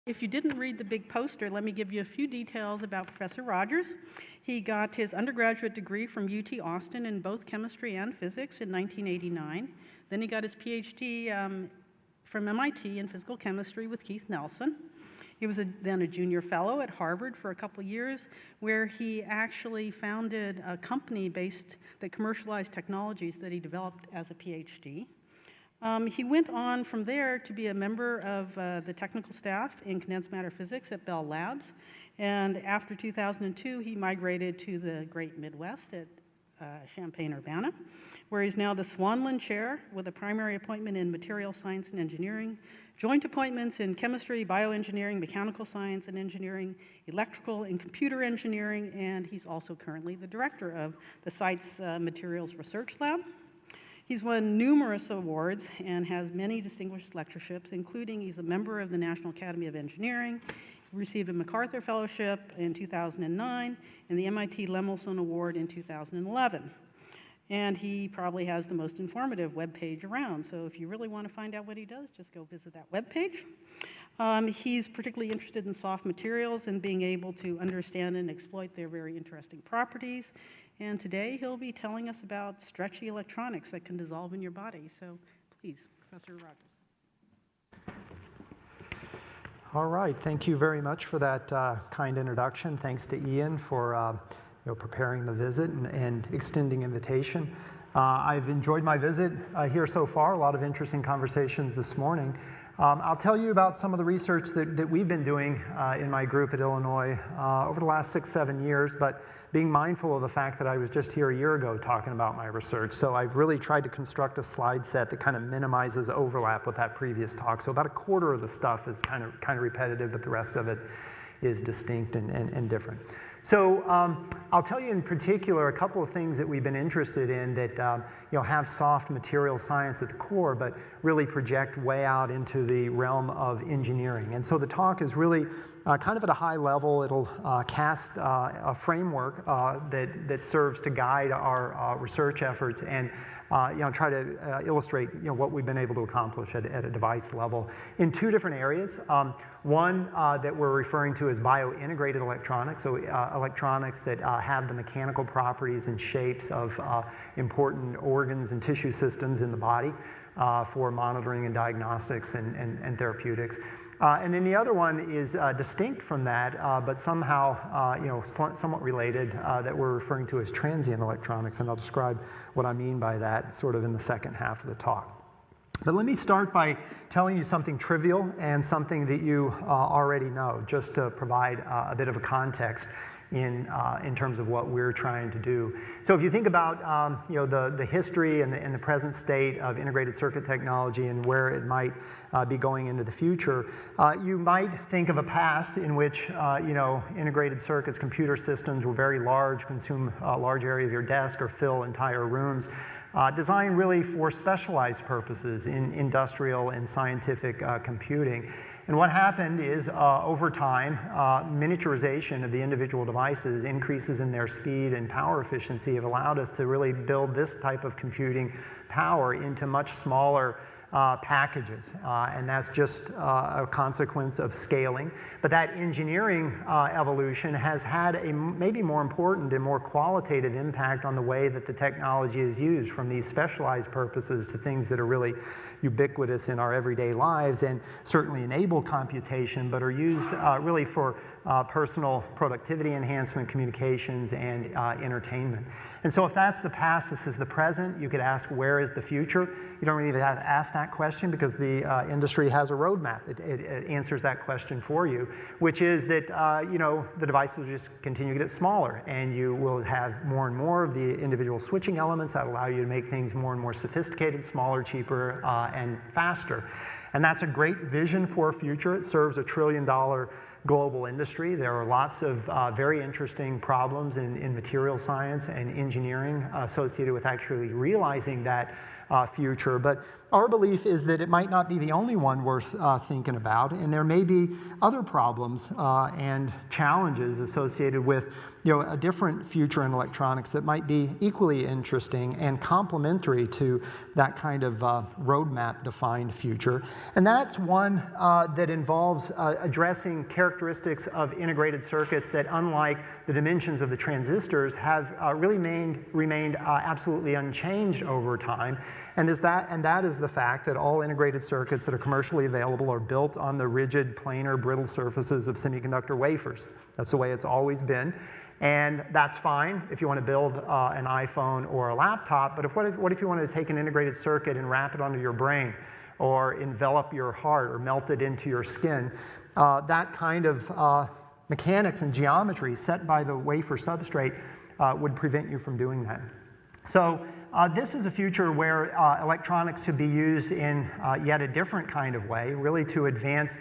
If you didn't read the big poster, let me give you a few details about Professor Rogers. He got his undergraduate degree from UT Austin in both chemistry and physics in 1989. Then he got his PhD from MIT in physical chemistry with Keith Nelson. He was then a junior fellow at Harvard for a couple years, where he actually founded a company that commercialized technologies that he developed as a PhD. He went on from there to be a member of the technical staff in condensed matter physics at Bell Labs. And after 2002, he migrated to the Great Midwest at Champaign-Urbana, where he's now the Swanlund Chair with a primary appointment in material science and engineering, joint appointments in chemistry, bioengineering, mechanical science and engineering, electrical and computer engineering, and he's also currently the director of the site's materials research lab. He's won numerous awards and has many distinguished lectureships, including he's a member of the National Academy of Engineering. He received a MacArthur Fellowship in 2009 and the MIT Lemelson Award in 2011. And he probably has the most informative webpage around. So if you really want to find out what he does, just go visit that webpage. He's particularly interested in soft materials and being able to understand and exploit their very interesting properties. And today he'll be telling us about stretchy electronics that can dissolve in your body. So please, Professor Rogers. All right, thank you very much for that kind introduction. Thanks to Ian for preparing the visit and extending invitation. I've enjoyed my visit here so far, a lot of interesting conversations this morning. I'll tell you about some of the research that we've been doing in my group at Illinois over the last 6-7 years, but being mindful of the fact that I was just here a year ago talking about my research. So I've really tried to construct a slide set that kind of minimizes overlap with that previous talk. So about a quarter of the stuff is kind of repetitive, but the rest of it is distinct and different. So I'll tell you in particular a couple of things that we've been interested in that have soft material science at the core, but really project way out into the realm of engineering. And so the talk is really kind of at a high level. It'll cast a framework that serves to guide our research efforts and try to illustrate what we've been able to accomplish at a device level in two different areas. One that we're referring to as bio-integrated electronics, so electronics that have the mechanical properties and shapes of important organs and tissue systems in the body for monitoring and diagnostics and therapeutics. And then the other one is distinct from that, but somehow somewhat related, that we're referring to as transient electronics, and I'll describe what I mean by that sort of in the second half of the talk. But let me start by telling you something trivial and something that you already know, just to provide a bit of a context in terms of what we're trying to do. So if you think about the history and the present state of integrated circuit technology and where it might be going into the future, you might think of a past in which integrated circuits, computer systems were very large, consume a large area of your desk or fill entire rooms. Designed really for specialized purposes in industrial and scientific computing. And what happened is over time, miniaturization of the individual devices, increases in their speed and power efficiency have allowed us to really build this type of computing power into much smaller packages, and that's just a consequence of scaling. But that engineering evolution has had a maybe more important and more qualitative impact on the way that the technology is used, from these specialized purposes to things that are really ubiquitous in our everyday lives and certainly enable computation, but are used really for personal productivity enhancement, communications, and entertainment. And so if that's the past, this is the present. You could ask, where is the future? You don't really have to ask that question because the industry has a roadmap. It answers that question for you, which is that the devices will just continue to get smaller, and you will have more and more of the individual switching elements that allow you to make things more and more sophisticated, smaller, cheaper, and faster. And that's a great vision for a future. It serves a $1 trillion global industry. There are lots of very interesting problems in material science and engineering associated with actually realizing that future. But our belief is that it might not be the only one worth thinking about, and there may be other problems and challenges associated with a different future in electronics that might be equally interesting and complementary to that kind of roadmap-defined future. And that's one that involves addressing characteristics of integrated circuits that, unlike the dimensions of the transistors, have really remained absolutely unchanged over time. And that is the fact that all integrated circuits that are commercially available are built on the rigid, planar, brittle surfaces of semiconductor wafers. That's the way it's always been. And that's fine if you want to build an iPhone or a laptop, but what if you wanted to take an integrated circuit and wrap it onto your brain, or envelop your heart, or melt it into your skin? That kind of mechanics and geometry set by the wafer substrate would prevent you from doing that. So this is a future where electronics should be used in yet a different kind of way, really to advance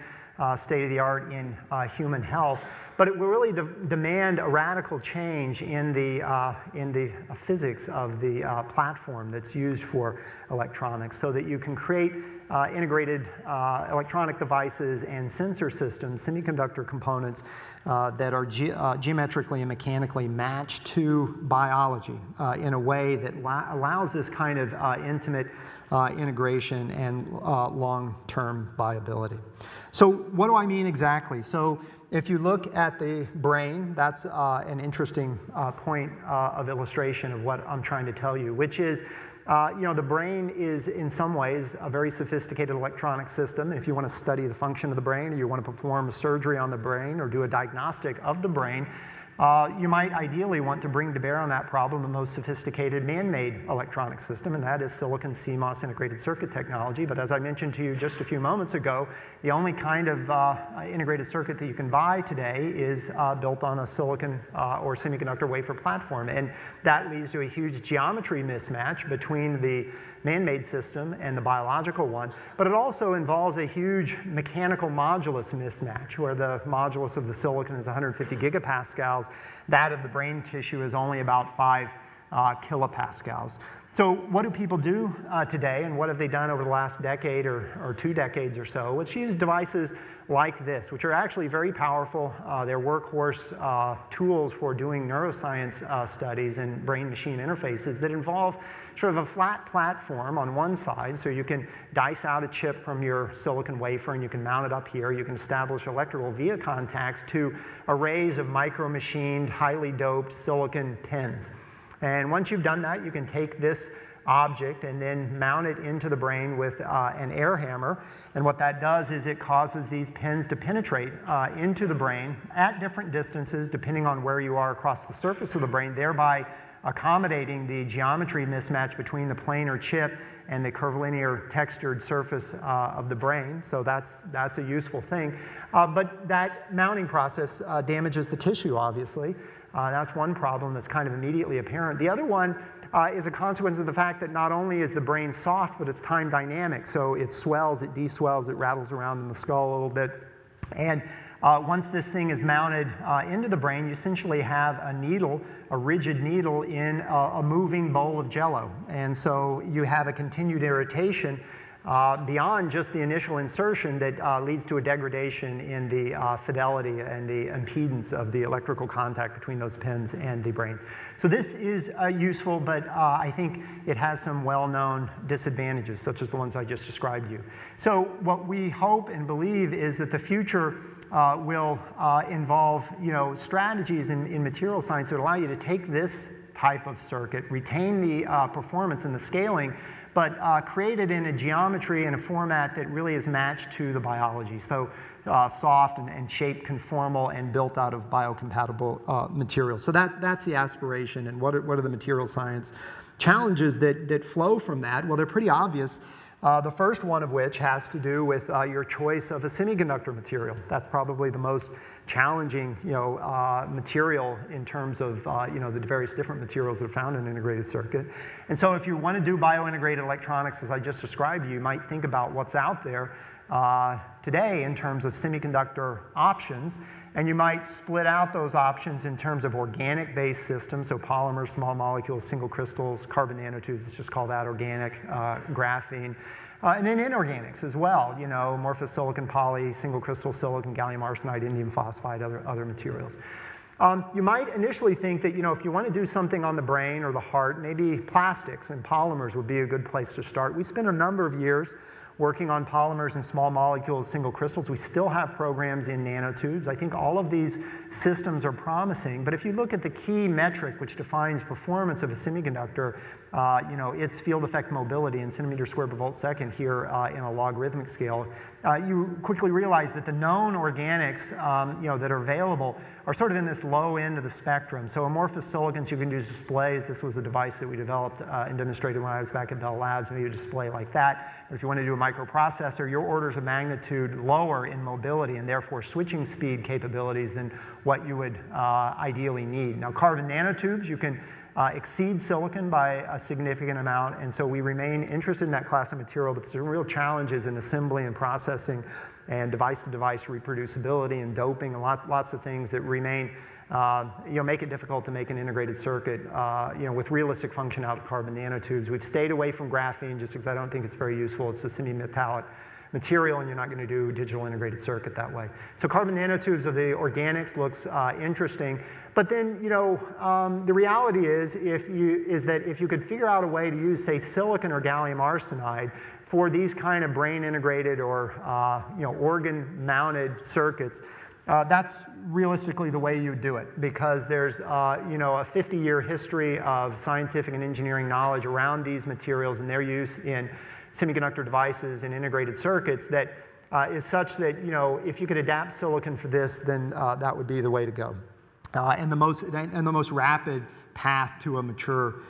state-of-the-art in human health. But it will really demand a radical change in the physics of the platform that's used for electronics, so that you can create integrated electronic devices and sensor systems, semiconductor components that are geometrically and mechanically matched to biology in a way that allows this kind of intimate integration and long-term viability. So what do I mean exactly? So if you look at the brain, that's an interesting point of illustration of what I'm trying to tell you, which is, the brain is in some ways a very sophisticated electronic system. If you want to study the function of the brain, or you want to perform a surgery on the brain, or do a diagnostic of the brain, you might ideally want to bring to bear on that problem the most sophisticated man-made electronic system, and that is silicon CMOS integrated circuit technology. But as I mentioned to you just a few moments ago, the only kind of integrated circuit that you can buy today is built on a silicon or semiconductor wafer platform, and that leads to a huge geometry mismatch between the man-made system and the biological one. But it also involves a huge mechanical modulus mismatch, where the modulus of the silicon is 150 gigapascals. That of the brain tissue is only about 5 kilopascals. So what do people do today, and what have they done over the last decade or 2 decades or so? Let's use devices like this, which are actually very powerful. They're workhorse tools for doing neuroscience studies and brain-machine interfaces that involve sort of a flat platform on one side, so you can dice out a chip from your silicon wafer and you can mount it up here. You can establish electrical via contacts to arrays of micro-machined, highly doped silicon pins. And once you've done that, you can take this object and then mount it into the brain with an air hammer. And what that does is it causes these pins to penetrate into the brain at different distances, depending on where you are across the surface of the brain, thereby accommodating the geometry mismatch between the planar chip and the curvilinear textured surface of the brain. So that's a useful thing. But that mounting process damages the tissue, obviously. That's one problem that's kind of immediately apparent. The other one is a consequence of the fact that not only is the brain soft, but it's time dynamic. So it swells, it deswells, it rattles around in the skull a little bit. And once this thing is mounted into the brain, you essentially have a needle, a rigid needle in a moving bowl of Jell-O. And so you have a continued irritation beyond just the initial insertion that leads to a degradation in the fidelity and the impedance of the electrical contact between those pins and the brain. So this is useful, but I think it has some well-known disadvantages, such as the ones I just described to you. So what we hope and believe is that the future will involve strategies in material science that allow you to take this type of circuit, retain the performance and the scaling, but create it in a geometry and a format that really is matched to the biology. So soft and shape conformal and built out of biocompatible materials. So that's the aspiration. And what are the material science challenges that flow from that? Well, they're pretty obvious. The first one of which has to do with your choice of a semiconductor material. That's probably the most challenging, material in terms of, the various different materials that are found in an integrated circuit. And so if you want to do biointegrated electronics, as I just described, you might think about what's out there today in terms of semiconductor options. And you might split out those options in terms of organic-based systems, so polymers, small molecules, single crystals, carbon nanotubes, let's just call that organic, graphene, And then inorganics as well, you know, amorphous silicon, poly, single crystal silicon, gallium arsenide, indium phosphide, other materials. You might initially think that, you know, if you want to do something on the brain or the heart, maybe plastics and polymers would be a good place to start. We spent a number of years working on polymers and small molecules, single crystals. We still have programs in nanotubes. I think all of these systems are promising, but if you look at the key metric which defines performance of a semiconductor, you know, its field effect mobility in centimeters squared per volt second here in a logarithmic scale, you quickly realize that the known organics, you know, that are available are sort of in this low end of the spectrum. So amorphous silicons, you can use displays. This was a device that we developed and demonstrated when I was back at Bell Labs, maybe a display like that. Or if you want to do a microprocessor, your orders of magnitude lower in mobility and therefore switching speed capabilities than what you would ideally need. Now, carbon nanotubes, you can exceed silicon by a significant amount, and so we remain interested in that class of material, but there's real challenges in assembly and processing and device-to-device reproducibility and doping and lots of things that remain, you know, make it difficult to make an integrated circuit, you know, with realistic function out of carbon nanotubes. We've stayed away from graphene just because I don't think it's very useful. It's a semi-metallic material, and you're not going to do digital integrated circuit that way. So carbon nanotubes of the organics looks interesting, but then, you know, the reality is that if you could figure out a way to use, say, silicon or gallium arsenide for these kind of brain integrated or you know, organ mounted circuits, that's realistically the way you do it, because there's you know, a 50-year history of scientific and engineering knowledge around these materials and their use in semiconductor devices and integrated circuits that is such that, you know, if you could adapt silicon for this, then that would be the way to go. And the most rapid path to a mature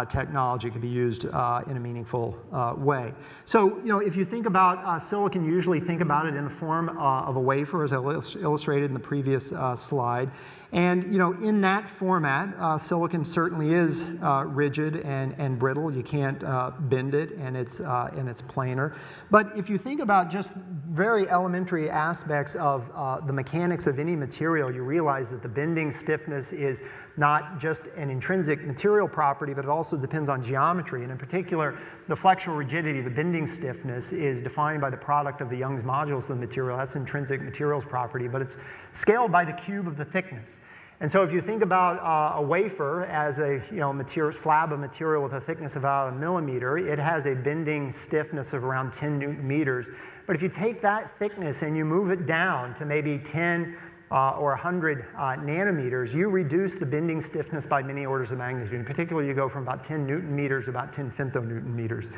technology can be used in a meaningful way. So, you know, if you think about silicon, you usually think about it in the form of a wafer, as I illustrated in the previous slide. And, you know, in that format, silicon certainly is rigid and brittle. You can't bend it, and it's planar. But if you think about just very elementary aspects of the mechanics of any material, you realize that the bending stiffness is not just an intrinsic material property, but it also depends on geometry. And in particular, the flexural rigidity, the bending stiffness, is defined by the product of the Young's modulus of the material. That's intrinsic materials property, but it's scaled by the cube of the thickness. And so if you think about a wafer as a, you know, slab of material with a thickness of about 1 millimeter, it has a bending stiffness of around 10 Newton meters. But if you take that thickness and you move it down to maybe 10 or 100 nanometers, you reduce the bending stiffness by many orders of magnitude. In particular, you go from about 10 Newton meters to about 10 femtonewton meters.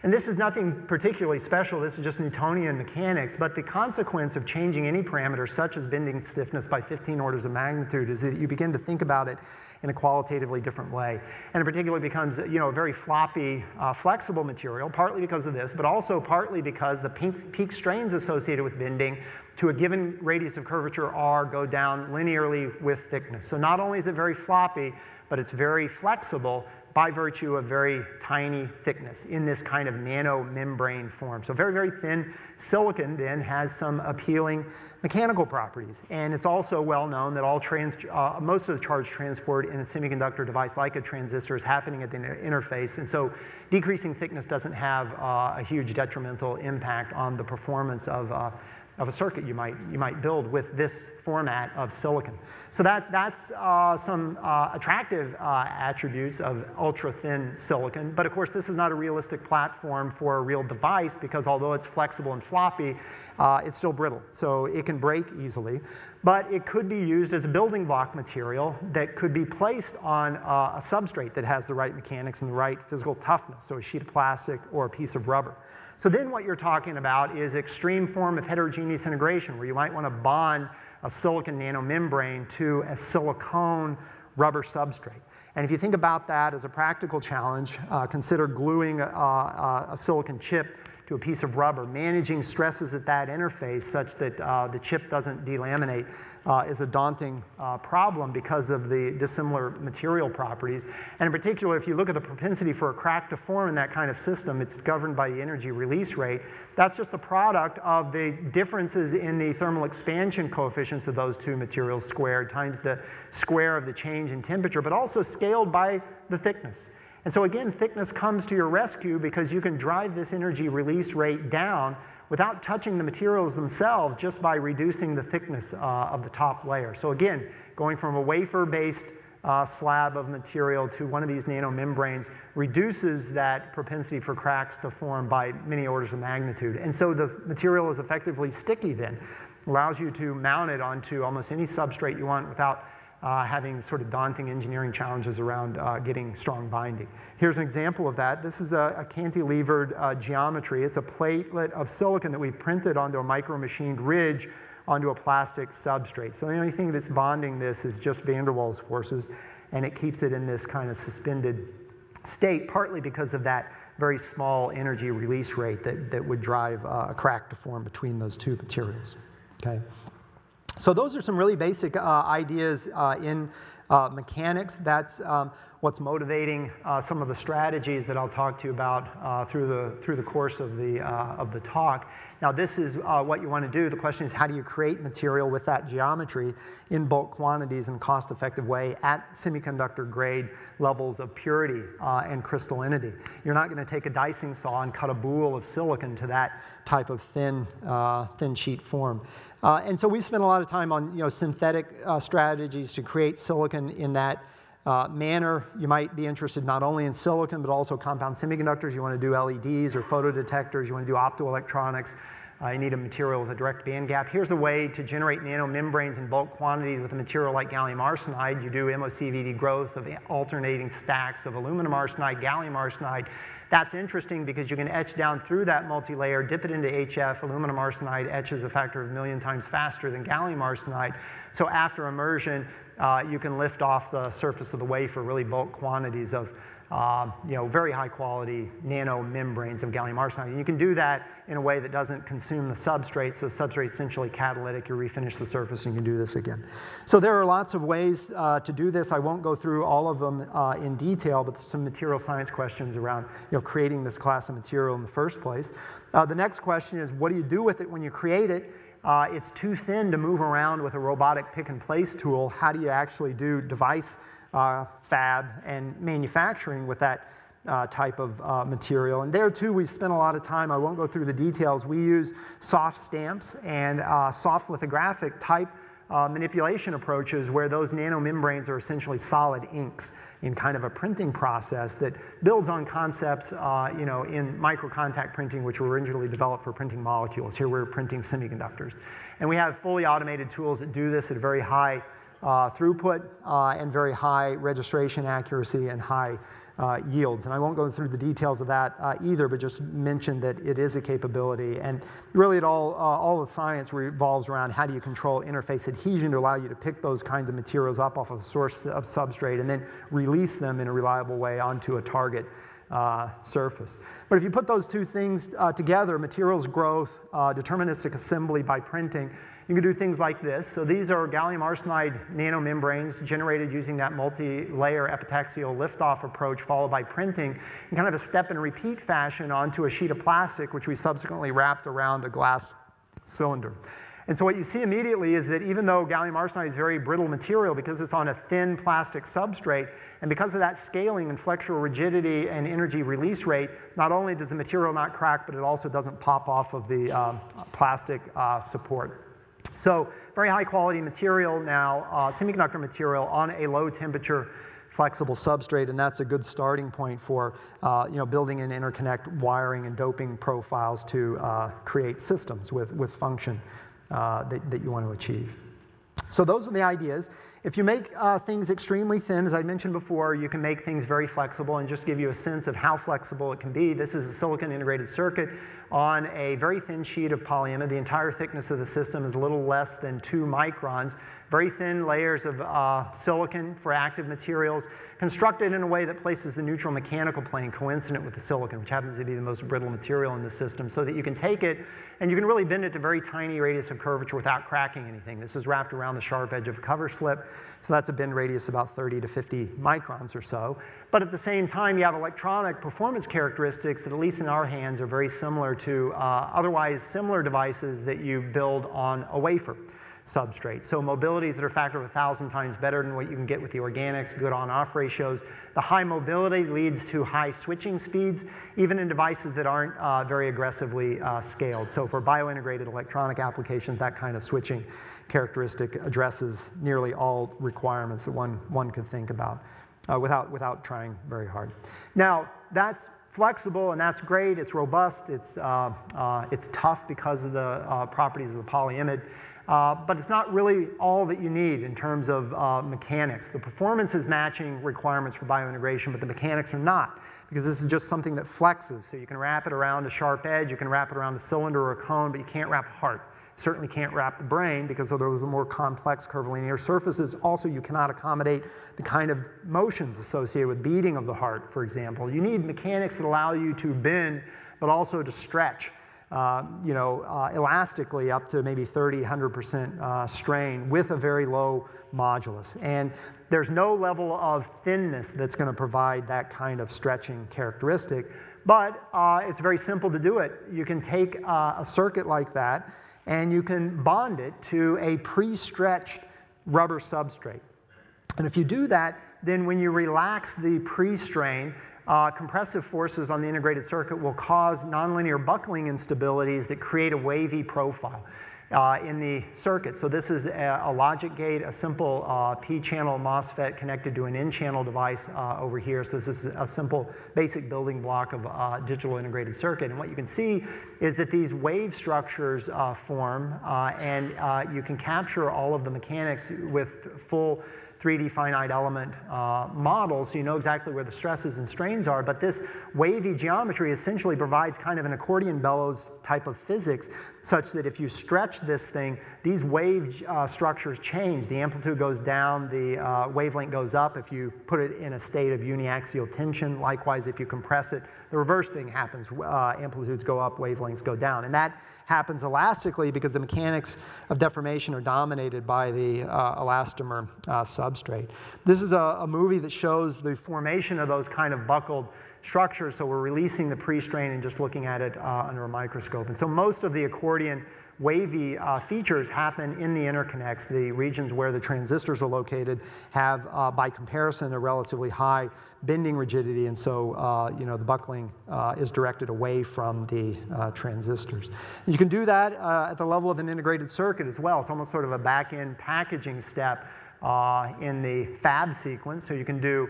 And this is nothing particularly special. This is just Newtonian mechanics. But the consequence of changing any parameter, such as bending stiffness by 15 orders of magnitude, is that you begin to think about it in a qualitatively different way. And in particular, it becomes, you know, a very floppy, flexible material, partly because of this, but also partly because the peak strains associated with bending to a given radius of curvature R go down linearly with thickness. So not only is it very floppy, but it's very flexible by virtue of very tiny thickness in this kind of nano membrane form. So very, very thin silicon then has some appealing mechanical properties. And it's also well known that most of the charge transport in a semiconductor device like a transistor is happening at the interface. And so decreasing thickness doesn't have a huge detrimental impact on the performance of a circuit you might build with this format of silicon. So that's some attractive attributes of ultra-thin silicon. But of course, this is not a realistic platform for a real device, because although it's flexible and floppy, it's still brittle. So it can break easily. But it could be used as a building block material that could be placed on a substrate that has the right mechanics and the right physical toughness, so a sheet of plastic or a piece of rubber. So then what you're talking about is extreme form of heterogeneous integration, where you might want to bond a silicon nanomembrane to a silicone rubber substrate. And if you think about that as a practical challenge, consider gluing a silicon chip to a piece of rubber. Managing stresses at that interface such that the chip doesn't delaminate is a daunting problem because of the dissimilar material properties. And in particular, if you look at the propensity for a crack to form in that kind of system, it's governed by the energy release rate. That's just the product of the differences in the thermal expansion coefficients of those two materials squared times the square of the change in temperature, but also scaled by the thickness. And so again, thickness comes to your rescue because you can drive this energy release rate down without touching the materials themselves, just by reducing the thickness of the top layer. So again, going from a wafer-based slab of material to one of these nanomembranes reduces that propensity for cracks to form by many orders of magnitude. And so the material is effectively sticky then. Allows you to mount it onto almost any substrate you want without having sort of daunting engineering challenges around getting strong binding. Here's an example of that. This is a cantilevered geometry. It's a platelet of silicon that we've printed onto a micro-machined ridge onto a plastic substrate. So the only thing that's bonding this is just van der Waals forces, and it keeps it in this kind of suspended state, partly because of that very small energy release rate that would drive a crack to form between those two materials. Okay. So those are some really basic ideas in mechanics. That's what's motivating some of the strategies that I'll talk to you about through the course of the talk. Now this is what you want to do. The question is, how do you create material with that geometry in bulk quantities in a cost-effective way at semiconductor grade levels of purity and crystallinity? You're not going to take a dicing saw and cut a boule of silicon to that type of thin sheet form. And so we spent a lot of time on synthetic strategies to create silicon in that manner. You might be interested not only in silicon, but also compound semiconductors. You want to do LEDs or photodetectors. You want to do optoelectronics. You need a material with a direct band gap. Here's a way to generate nanomembranes in bulk quantities with a material like gallium arsenide. You do MOCVD growth of alternating stacks of aluminum arsenide, gallium arsenide. That's interesting because you can etch down through that multi-layer, dip it into HF. Aluminum arsenide etches a factor of 1,000,000 times faster than gallium arsenide. So after immersion, you can lift off the surface of the wafer really bulk quantities of very high quality nanomembranes of gallium arsenide. And you can do that in a way that doesn't consume the substrate. So the substrate is essentially catalytic. You refinish the surface and you can do this again. So there are lots of ways to do this. I won't go through all of them in detail, but some material science questions around creating this class of material in the first place. The next question is, what do you do with it when you create it? It's too thin to move around with a robotic pick and place tool. How do you actually do device fab and manufacturing with that type of material? And there too, we've spent a lot of time. I won't go through the details. We use soft stamps and soft lithographic type manipulation approaches where those nanomembranes are essentially solid inks in kind of a printing process that builds on concepts in microcontact printing, which were originally developed for printing molecules. Here we're printing semiconductors. And we have fully automated tools that do this at a very high throughput and very high registration accuracy and high yields. And I won't go through the details of that either, but just mention that it is a capability. And really all the science revolves around how do you control interface adhesion to allow you to pick those kinds of materials up off of a source of substrate and then release them in a reliable way onto a target surface. But if you put those two things together, materials growth, deterministic assembly by printing, you can do things like this. So these are gallium arsenide nanomembranes generated using that multi-layer epitaxial liftoff approach followed by printing in kind of a step and repeat fashion onto a sheet of plastic, which we subsequently wrapped around a glass cylinder. And so what you see immediately is that even though gallium arsenide is very brittle material because it's on a thin plastic substrate, and because of that scaling and flexural rigidity and energy release rate, not only does the material not crack, but it also doesn't pop off of the plastic support. So very high quality material now, semiconductor material on a low temperature flexible substrate, and that's a good starting point for building in interconnect wiring and doping profiles to create systems with function that you want to achieve. So those are the ideas. If you make things extremely thin, as I mentioned before, you can make things very flexible. And just give you a sense of how flexible it can be, this is a silicon integrated circuit on a very thin sheet of polyimide. The entire thickness of the system is a little less than 2 microns. Very thin layers of silicon for active materials, constructed in a way that places the neutral mechanical plane coincident with the silicon, which happens to be the most brittle material in the system, so that you can take it and you can really bend it to very tiny radius of curvature without cracking anything. This is wrapped around the sharp edge of a cover slip, so that's a bend radius about 30 to 50 microns or so. But at the same time, you have electronic performance characteristics that, at least in our hands, are very similar to otherwise similar devices that you build on a wafer. substrate. So mobilities that are a factor of 1,000 times better than what you can get with the organics, good on-off ratios. The high mobility leads to high switching speeds, even in devices that aren't very aggressively scaled. So for biointegrated electronic applications, that kind of switching characteristic addresses nearly all requirements that one could think about without trying very hard. Now, that's flexible and that's great. It's robust. It's tough because of the properties of the polyimide. But it's not really all that you need in terms of mechanics. The performance is matching requirements for biointegration, but the mechanics are not, because this is just something that flexes. So you can wrap it around a sharp edge, you can wrap it around a cylinder or a cone, but you can't wrap a heart. You certainly can't wrap the brain because of those more complex curvilinear surfaces. Also, you cannot accommodate the kind of motions associated with beating of the heart, for example. You need mechanics that allow you to bend, but also to stretch. Elastically up to maybe 100% strain with a very low modulus. And there's no level of thinness that's going to provide that kind of stretching characteristic, but it's very simple to do it. You can take a circuit like that and you can bond it to a pre-stretched rubber substrate. And if you do that, then when you relax the pre-strain, compressive forces on the integrated circuit will cause nonlinear buckling instabilities that create a wavy profile in the circuit. So this is a logic gate, a simple P-channel MOSFET connected to an N-channel device over here. So this is a simple basic building block of digital integrated circuit. And what you can see is that these wave structures form, and you can capture all of the mechanics with full 3D finite element models, so you know exactly where the stresses and strains are, but this wavy geometry essentially provides kind of an accordion bellows type of physics, such that if you stretch this thing, these wave structures change. The amplitude goes down, the wavelength goes up if you put it in a state of uniaxial tension. Likewise, if you compress it, the reverse thing happens. Amplitudes go up, wavelengths go down. And that happens elastically because the mechanics of deformation are dominated by the elastomer substrate. This is a movie that shows the formation of those kind of buckled structures, so we're releasing the pre-strain and just looking at it under a microscope. And so most of the accordion wavy features happen in the interconnects. The regions where the transistors are located have, by comparison, a relatively high bending rigidity, and so the buckling is directed away from the transistors. You can do that at the level of an integrated circuit as well. It's almost sort of a back-end packaging step in the fab sequence. So you can do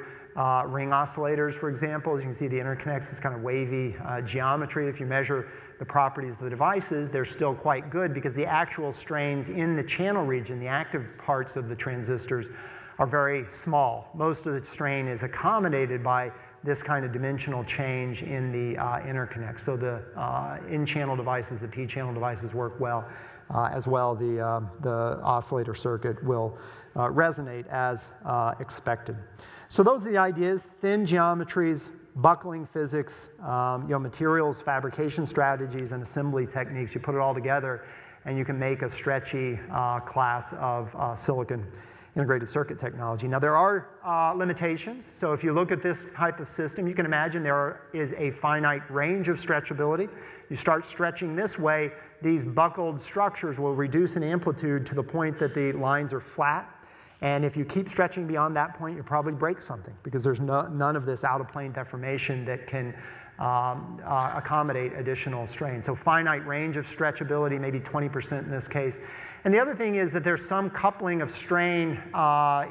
ring oscillators, for example. As you can see, the interconnects, this kind of wavy geometry. If you measure the properties of the devices, they're still quite good because the actual strains in the channel region, the active parts of the transistors, are very small. Most of the strain is accommodated by this kind of dimensional change in the interconnect. So the N-channel devices, the P-channel devices work well. As well, the oscillator circuit will resonate as expected. So those are the ideas: thin geometries, buckling physics, materials fabrication strategies, and assembly techniques. You put it all together, and you can make a stretchy class of silicon integrated circuit technology. Now, there are limitations. So if you look at this type of system, you can imagine there is a finite range of stretchability. You start stretching this way, these buckled structures will reduce in amplitude to the point that the lines are flat. And if you keep stretching beyond that point, you'll probably break something because there's none of this out-of-plane deformation that can accommodate additional strain. So finite range of stretchability, maybe 20% in this case. And the other thing is that there's some coupling of strain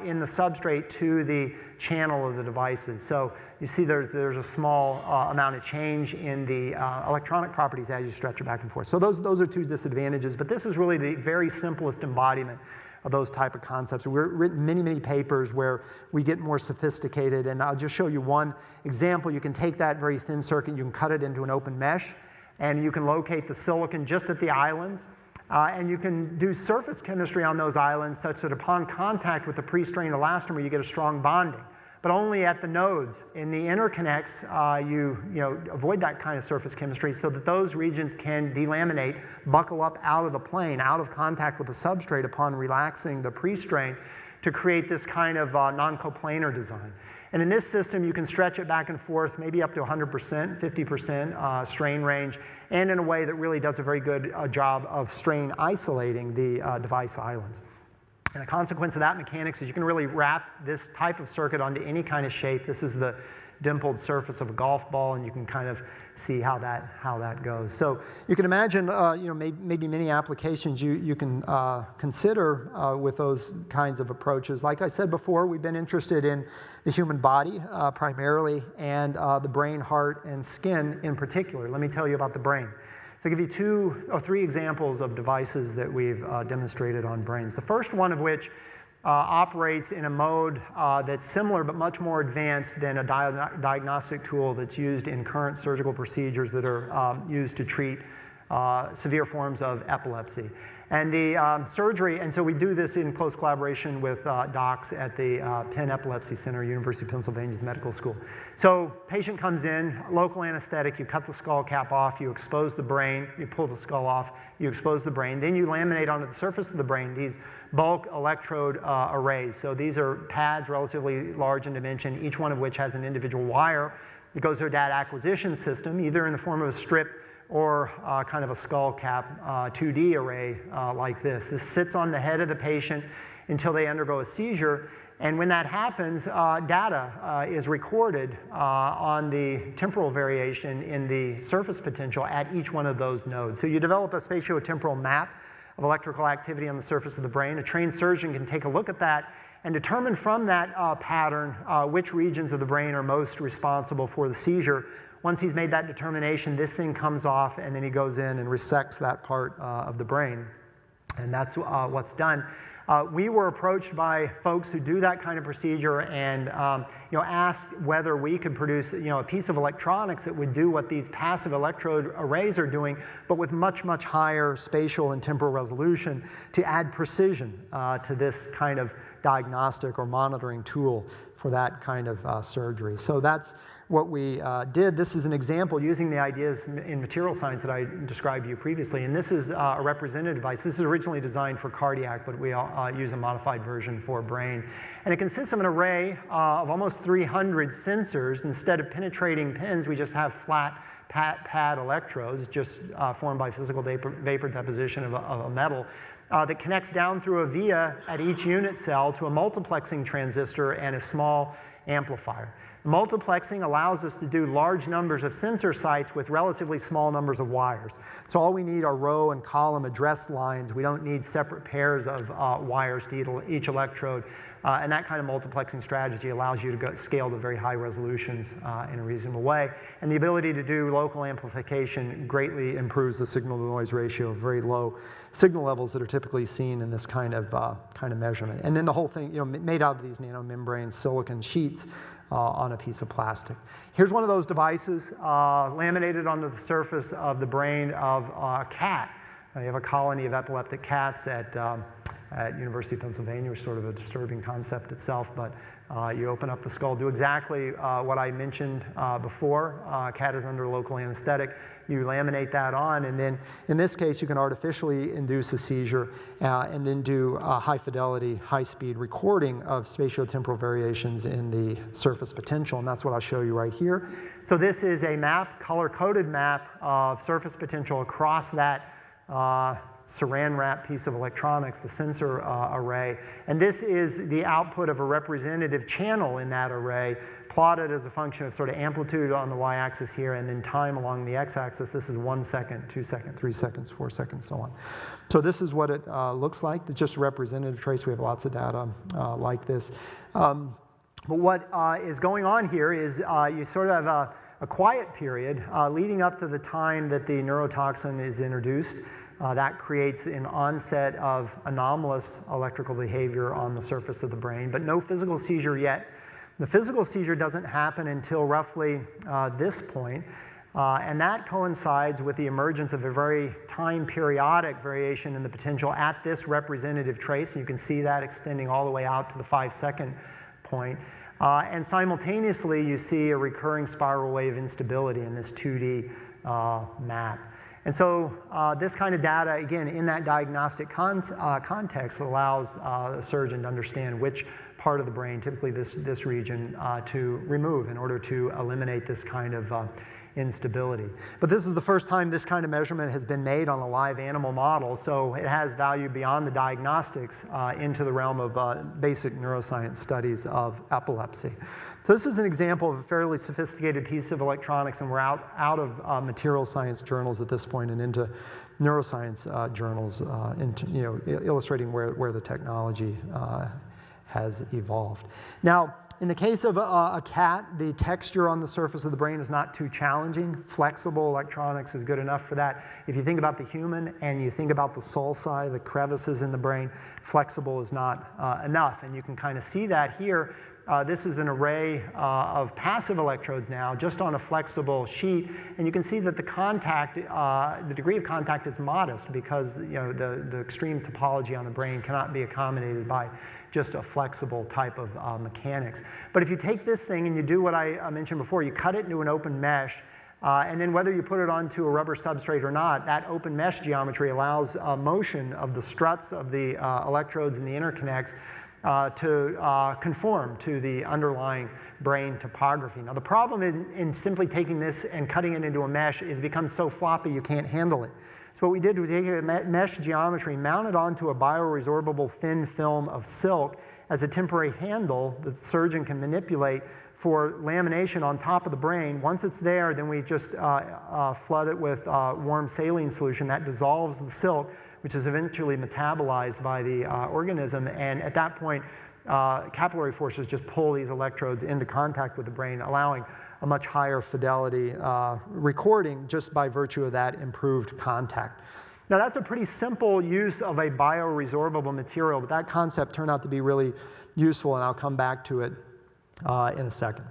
in the substrate to the channel of the devices. So you see there's a small amount of change in the electronic properties as you stretch it back and forth. So those are two disadvantages, but this is really the very simplest embodiment of those type of concepts. We've written many, many papers where we get more sophisticated, and I'll just show you one example. You can take that very thin circuit, you can cut it into an open mesh, and you can locate the silicon just at the islands, and you can do surface chemistry on those islands such that upon contact with the pre-strained elastomer, you get a strong bonding, but only at the nodes. In the interconnects, you avoid that kind of surface chemistry so that those regions can delaminate, buckle up out of the plane, out of contact with the substrate upon relaxing the pre-strain to create this kind of non-coplanar design. And in this system, you can stretch it back and forth, maybe up to 100%, 50% strain range, and in a way that really does a very good job of strain isolating the device islands. And the consequence of that mechanics is you can really wrap this type of circuit onto any kind of shape. This is the dimpled surface of a golf ball, and you can kind of see how that goes. So you can imagine, maybe many applications you can consider with those kinds of approaches. Like I said before, we've been interested in the human body primarily, and the brain, heart, and skin in particular. Let me tell you about the brain. So I'll give you 2 or 3 examples of devices that we've demonstrated on brains. The first one of which operates in a mode that's similar but much more advanced than a diagnostic tool that's used in current surgical procedures that are used to treat severe forms of epilepsy. And the surgery, and so we do this in close collaboration with docs at the Penn Epilepsy Center, University of Pennsylvania's medical school. So patient comes in, local anesthetic, you cut the skull cap off, you expose the brain, you pull the skull off, you expose the brain, then you laminate onto the surface of the brain these bulk electrode arrays. So these are pads relatively large in dimension, each one of which has an individual wire that goes to a data acquisition system, either in the form of a strip or kind of a skull cap 2D array like this. This sits on the head of the patient until they undergo a seizure. And when that happens, data is recorded on the temporal variation in the surface potential at each one of those nodes. So you develop a spatiotemporal map of electrical activity on the surface of the brain. A trained surgeon can take a look at that and determine from that pattern which regions of the brain are most responsible for the seizure. Once he's made that determination, this thing comes off, and then he goes in and resects that part of the brain. And that's what's done. We were approached by folks who do that kind of procedure and asked whether we could produce a piece of electronics that would do what these passive electrode arrays are doing, but with much, much higher spatial and temporal resolution to add precision to this kind of diagnostic or monitoring tool for that kind of surgery. So that's what we did. This is an example using the ideas in material science that I described to you previously. And this is a representative device. This is originally designed for cardiac, but we use a modified version for brain. And it consists of an array of almost 300 sensors. Instead of penetrating pins, we just have flat pad electrodes, just formed by physical vapor deposition of a metal, that connects down through a via at each unit cell to a multiplexing transistor and a small amplifier. Multiplexing allows us to do large numbers of sensor sites with relatively small numbers of wires. So all we need are row and column address lines. We don't need separate pairs of wires to each electrode. And that kind of multiplexing strategy allows you to scale to very high resolutions in a reasonable way. And the ability to do local amplification greatly improves the signal-to-noise ratio of very low signal levels that are typically seen in this kind of measurement. And then the whole thing, made out of these nanomembrane silicon sheets on a piece of plastic. Here's one of those devices laminated onto the surface of the brain of a cat. You have a colony of epileptic cats at University of Pennsylvania, which is sort of a disturbing concept itself, but you open up the skull, do exactly what I mentioned before. Cat is under local anesthetic. You laminate that on, and then in this case, you can artificially induce a seizure and then do high fidelity, high speed recording of spatiotemporal variations in the surface potential, and that's what I'll show you right here. So this is a map, color-coded map of surface potential across that saran wrap piece of electronics, the sensor array. And this is the output of a representative channel in that array, plotted as a function of sort of amplitude on the y-axis here and then time along the x-axis. This is 1 second, 2 seconds, 3 seconds, 4 seconds, so on. So this is what it looks like. It's just a representative trace. We have lots of data like this. But what is going on here is you sort of have a quiet period leading up to the time that the neurotoxin is introduced. That creates an onset of anomalous electrical behavior on the surface of the brain, but no physical seizure yet. The physical seizure doesn't happen until roughly this point, and that coincides with the emergence of a very time-periodic variation in the potential at this representative trace. And you can see that extending all the way out to the 5-second point. And simultaneously, you see a recurring spiral wave instability in this 2D map. And so this kind of data, again, in that diagnostic context, allows the surgeon to understand which part of the brain, typically this region, to remove in order to eliminate this kind of instability. But this is the first time this kind of measurement has been made on a live animal model, so it has value beyond the diagnostics into the realm of basic neuroscience studies of epilepsy. So this is an example of a fairly sophisticated piece of electronics, and we're out of material science journals at this point and into neuroscience journals, illustrating where the technology has evolved. Now, in the case of a cat, the texture on the surface of the brain is not too challenging. Flexible electronics is good enough for that. If you think about the human and you think about the sulci, the crevices in the brain, flexible is not enough. And you can kind of see that here. This is an array of passive electrodes now, just on a flexible sheet, and you can see that the contact, the degree of contact is modest because the extreme topology on the brain cannot be accommodated by just a flexible type of mechanics. But if you take this thing and you do what I mentioned before, you cut it into an open mesh, and then whether you put it onto a rubber substrate or not, that open mesh geometry allows motion of the struts of the electrodes and the interconnects to conform to the underlying brain topography. Now the problem in simply taking this and cutting it into a mesh is it becomes so floppy you can't handle it. So what we did was take a mesh geometry, mount it onto a bioresorbable thin film of silk as a temporary handle that the surgeon can manipulate for lamination on top of the brain. Once it's there, then we just flood it with warm saline solution that dissolves the silk, which is eventually metabolized by the organism, and at that point, capillary forces just pull these electrodes into contact with the brain, allowing a much higher fidelity recording just by virtue of that improved contact. Now that's a pretty simple use of a bioresorbable material, but that concept turned out to be really useful, and I'll come back to it in a second.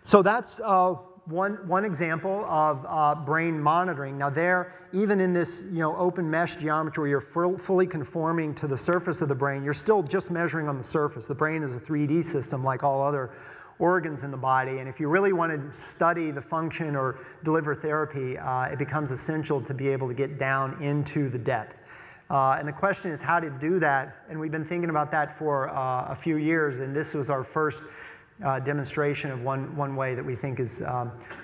So that's one example of brain monitoring. Now there, even in this open mesh geometry where you're fully conforming to the surface of the brain, you're still just measuring on the surface. The brain is a 3D system like all other organs in the body, and if you really want to study the function or deliver therapy, it becomes essential to be able to get down into the depth. And the question is how to do that, and we've been thinking about that for a few years, and this was our first demonstration of one way that we think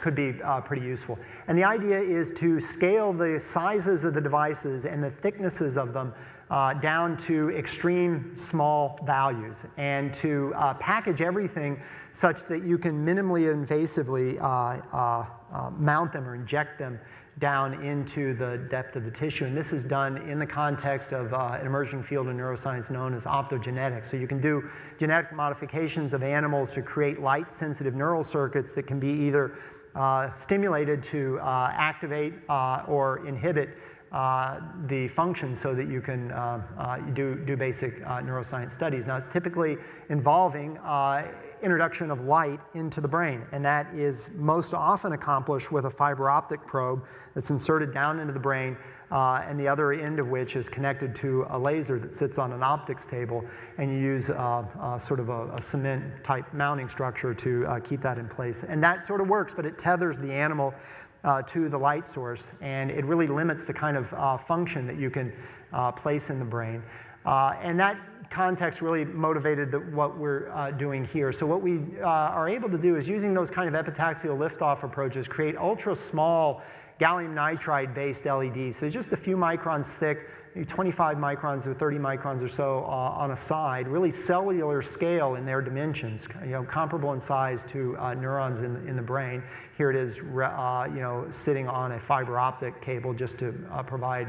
could be pretty useful. And the idea is to scale the sizes of the devices and the thicknesses of them down to extreme small values, and to package everything such that you can minimally invasively mount them or inject them down into the depth of the tissue. And this is done in the context of an emerging field in neuroscience known as optogenetics. So you can do genetic modifications of animals to create light-sensitive neural circuits that can be either stimulated to activate or inhibit the function so that you can do basic neuroscience studies. Now it's typically involving introduction of light into the brain, and that is most often accomplished with a fiber optic probe that's inserted down into the brain, and the other end of which is connected to a laser that sits on an optics table, and you use sort of a cement type mounting structure to keep that in place. And that sort of works, but it tethers the animal to the light source, and it really limits the kind of function that you can place in the brain. And that context really motivated what we're doing here. So what we are able to do is, using those kind of epitaxial liftoff approaches, create ultra small gallium nitride based LEDs. So just a few microns thick, maybe 25 microns or 30 microns or so on a side, really cellular scale in their dimensions, comparable in size to neurons in the brain. Here it is, sitting on a fiber optic cable, just to provide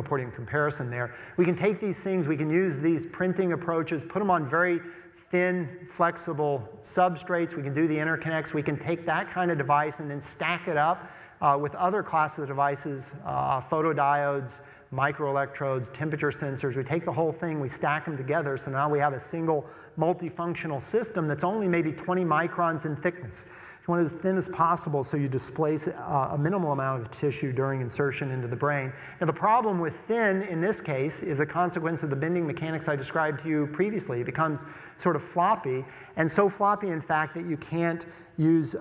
porting comparison there. We can take these things, we can use these printing approaches, put them on very thin, flexible substrates. We can do the interconnects. We can take that kind of device and then stack it up with other classes of devices, photodiodes, microelectrodes, temperature sensors. We take the whole thing, we stack them together, so now we have a single multifunctional system that's only maybe 20 microns in thickness. You want it as thin as possible so you displace a minimal amount of tissue during insertion into the brain. Now the problem with thin in this case is a consequence of the bending mechanics I described to you previously. It becomes sort of floppy, and so floppy in fact that you can't use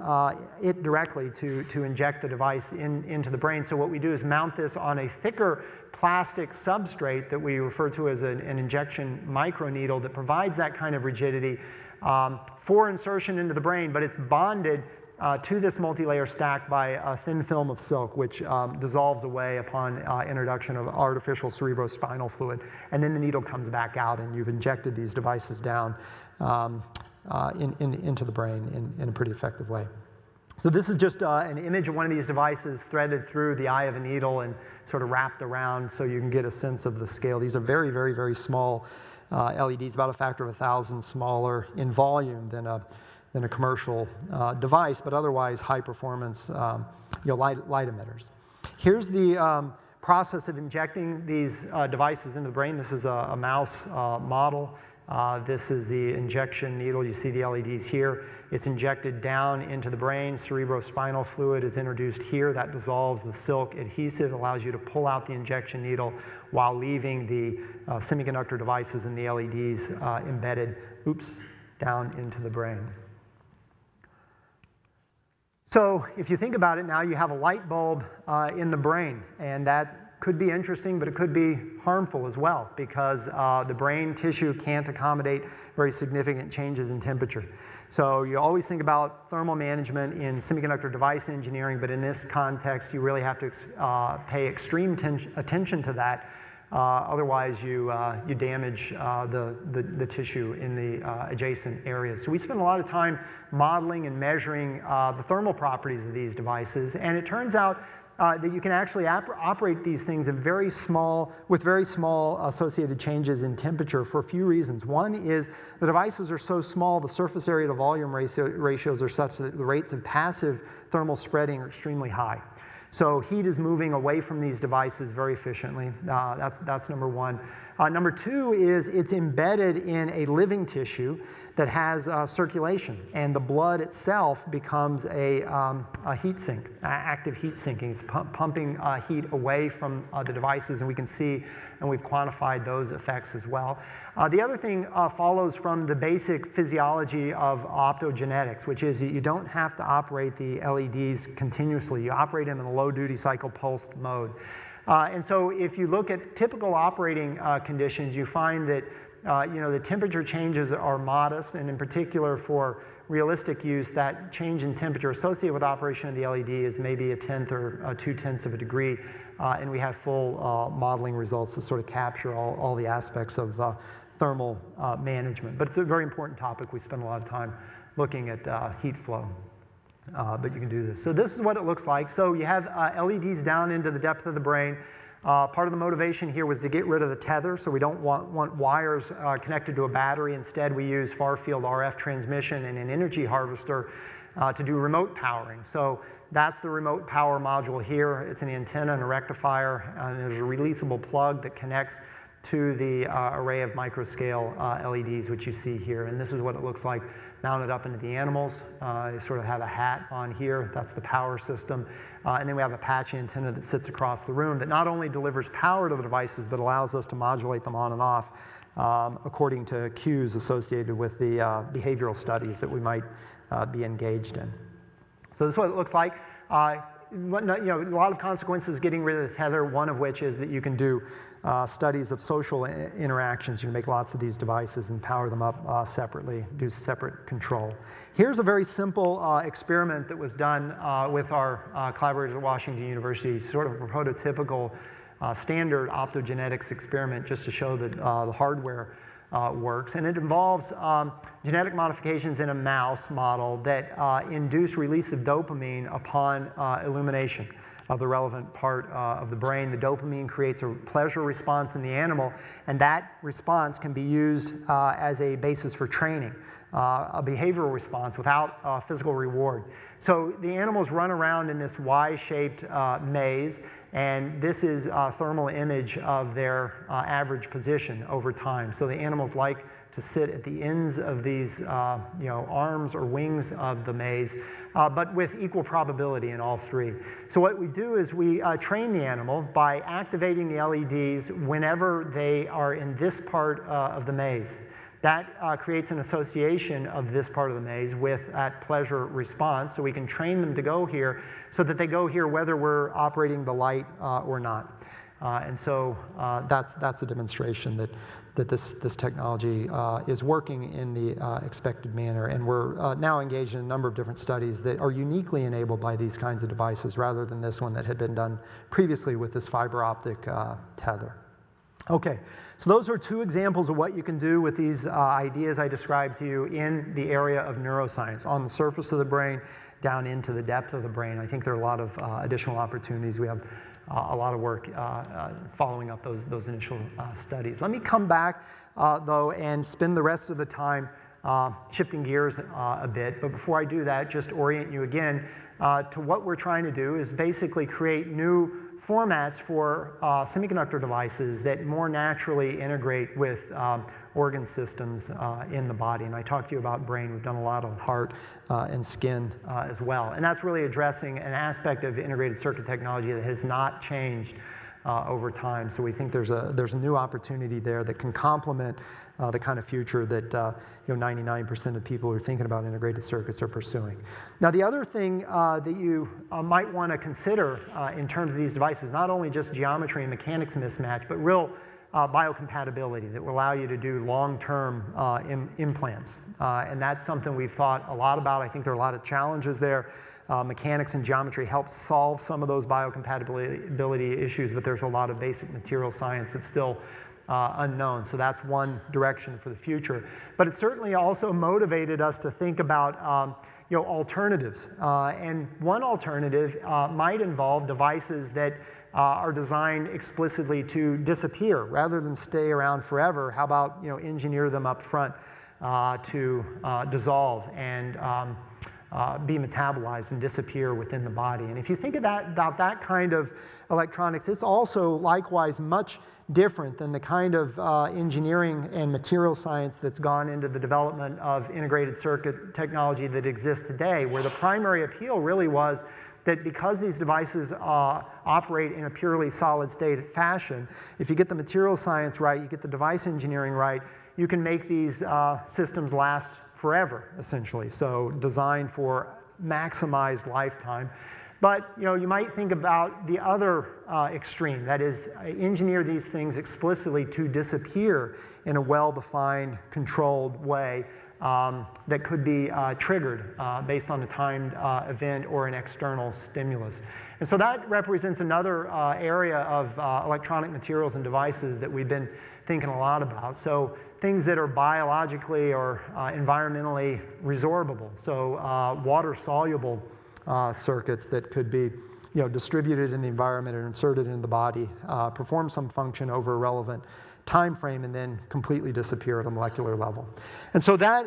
it directly to inject the device into the brain. So what we do is mount this on a thicker plastic substrate that we refer to as an injection microneedle that provides that kind of rigidity for insertion into the brain, but it's bonded to this multi-layer stack by a thin film of silk, which dissolves away upon introduction of artificial cerebrospinal fluid. And then the needle comes back out, and you've injected these devices down into the brain in a pretty effective way. So this is just an image of one of these devices threaded through the eye of a needle and sort of wrapped around so you can get a sense of the scale. These are very, very, very small LEDs, about a factor of 1,000 smaller in volume than a commercial device, but otherwise high performance light emitters. Here's the process of injecting these devices into the brain. This is a mouse model. This is the injection needle. You see the LEDs here. It's injected down into the brain. Cerebrospinal fluid is introduced here. That dissolves the silk adhesive, allows you to pull out the injection needle while leaving the semiconductor devices and the LEDs embedded, down into the brain. So if you think about it now, you have a light bulb in the brain, and that could be interesting, but it could be harmful as well, because the brain tissue can't accommodate very significant changes in temperature. So you always think about thermal management in semiconductor device engineering, but in this context, you really have to pay extreme attention to that. Otherwise, you damage the tissue in the adjacent areas. So we spend a lot of time modeling and measuring the thermal properties of these devices, and it turns out that you can actually operate these things in with very small associated changes in temperature for a few reasons. One is the devices are so small, the surface area to volume ratios are such that the rates of passive thermal spreading are extremely high. So heat is moving away from these devices very efficiently. That's number one. Number two is it's embedded in a living tissue that has circulation, and the blood itself becomes a heat sink, active heat sinking. It's pumping heat away from the devices, and we can see, and we've quantified those effects as well. The other thing follows from the basic physiology of optogenetics, which is that you don't have to operate the LEDs continuously. You operate them in a low duty cycle pulsed mode. And so if you look at typical operating conditions, you find that the temperature changes are modest, and in particular for realistic use, that change in temperature associated with operation of the LED is maybe 1/10 or 2/10 of a degree, and we have full modeling results to sort of capture all the aspects of thermal management. But it's a very important topic. We spend a lot of time looking at heat flow. But you can do this. So this is what it looks like. So you have LEDs down into the depth of the brain. Part of the motivation here was to get rid of the tether, so we don't want wires connected to a battery. Instead, we use far-field RF transmission and an energy harvester to do remote powering. So that's the remote power module here. It's an antenna and a rectifier, and there's a releasable plug that connects to the array of microscale LEDs, which you see here. And this is what it looks like mounted up into the animals. You sort of have a hat on here. That's the power system. And then we have a patch antenna that sits across the room that not only delivers power to the devices, but allows us to modulate them on and off according to cues associated with the behavioral studies that we might be engaged in. So this is what it looks like. A lot of consequences getting rid of the tether, one of which is that you can do studies of social interactions. You can make lots of these devices and power them up separately, do separate control. Here's a very simple experiment that was done with our collaborators at Washington University, sort of a prototypical standard optogenetics experiment just to show that the hardware works. And it involves genetic modifications in a mouse model that induce release of dopamine upon illumination of the relevant part of the brain. The dopamine creates a pleasure response in the animal, and that response can be used as a basis for training a behavioral response without a physical reward. So the animals run around in this Y-shaped maze, and this is a thermal image of their average position over time. So the animals like to sit at the ends of these arms or wings of the maze, but with equal probability in all three. So what we do is we train the animal by activating the LEDs whenever they are in this part of the maze. That creates an association of this part of the maze with that pleasure response, so we can train them to go here so that they go here whether we're operating the light or not. And so that's a demonstration that this technology is working in the expected manner. And we're now engaged in a number of different studies that are uniquely enabled by these kinds of devices rather than this one that had been done previously with this fiber optic tether. Okay, so those are two examples of what you can do with these ideas I described to you in the area of neuroscience, on the surface of the brain, down into the depth of the brain. I think there are a lot of additional opportunities. We have a lot of work following up those initial studies. Let me come back, though, and spend the rest of the time shifting gears a bit. But before I do that, just orient you again to what we're trying to do is basically create new formats for semiconductor devices that more naturally integrate with organ systems in the body. And I talked to you about brain. We've done a lot on heart and skin as well. And that's really addressing an aspect of integrated circuit technology that has not changed over time. So we think there's a new opportunity there that can complement the kind of future that 99% of people who are thinking about integrated circuits are pursuing. Now, the other thing that you might want to consider in terms of these devices, not only just geometry and mechanics mismatch, but real biocompatibility that will allow you to do long-term implants. And that's something we've thought a lot about. I think there are a lot of challenges there. Mechanics and geometry help solve some of those biocompatibility issues, but there's a lot of basic material science that's still unknown. So that's one direction for the future. But it certainly also motivated us to think about alternatives. And one alternative might involve devices that are designed explicitly to disappear rather than stay around forever. How about engineer them up front to dissolve and be metabolized and disappear within the body. And if you think about that kind of electronics, it's also likewise much different than the kind of engineering and material science that's gone into the development of integrated circuit technology that exists today, where the primary appeal really was that because these devices operate in a purely solid state fashion, if you get the material science right, you get the device engineering right, you can make these systems last forever, essentially. So designed for maximized lifetime. But you might think about the other extreme, that is, engineer these things explicitly to disappear in a well-defined, controlled way that could be triggered based on a timed event or an external stimulus. And so that represents another area of electronic materials and devices that we've been thinking a lot about. So things that are biologically or environmentally resorbable. So water-soluble circuits that could be distributed in the environment and inserted into the body, perform some function over a relevant time frame, and then completely disappear at a molecular level. And so that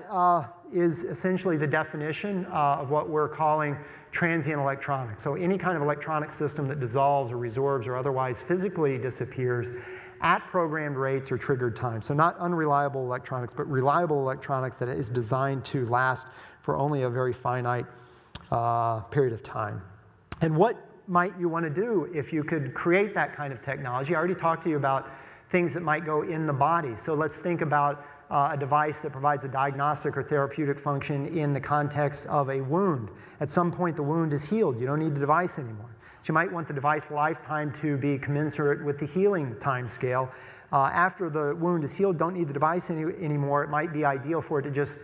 is essentially the definition of what we're calling transient electronics. So any kind of electronic system that dissolves or resorbs or otherwise physically disappears at programmed rates or triggered times. So not unreliable electronics, but reliable electronics that is designed to last for only a very finite period of time. And what might you want to do if you could create that kind of technology? I already talked to you about things that might go in the body. So let's think about a device that provides a diagnostic or therapeutic function in the context of a wound. At some point, the wound is healed. You don't need the device anymore. So you might want the device lifetime to be commensurate with the healing time scale. After the wound is healed, don't need the device anymore. It might be ideal for it to just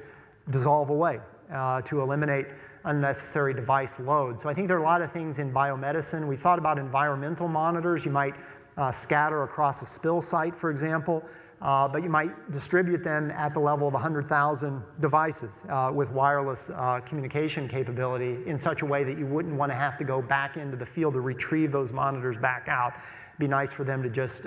dissolve away to eliminate unnecessary device load. So I think there are a lot of things in biomedicine. We thought about environmental monitors. You might scatter across a spill site, for example, but you might distribute them at the level of 100,000 devices with wireless communication capability in such a way that you wouldn't want to have to go back into the field to retrieve those monitors back out. be nice for them to just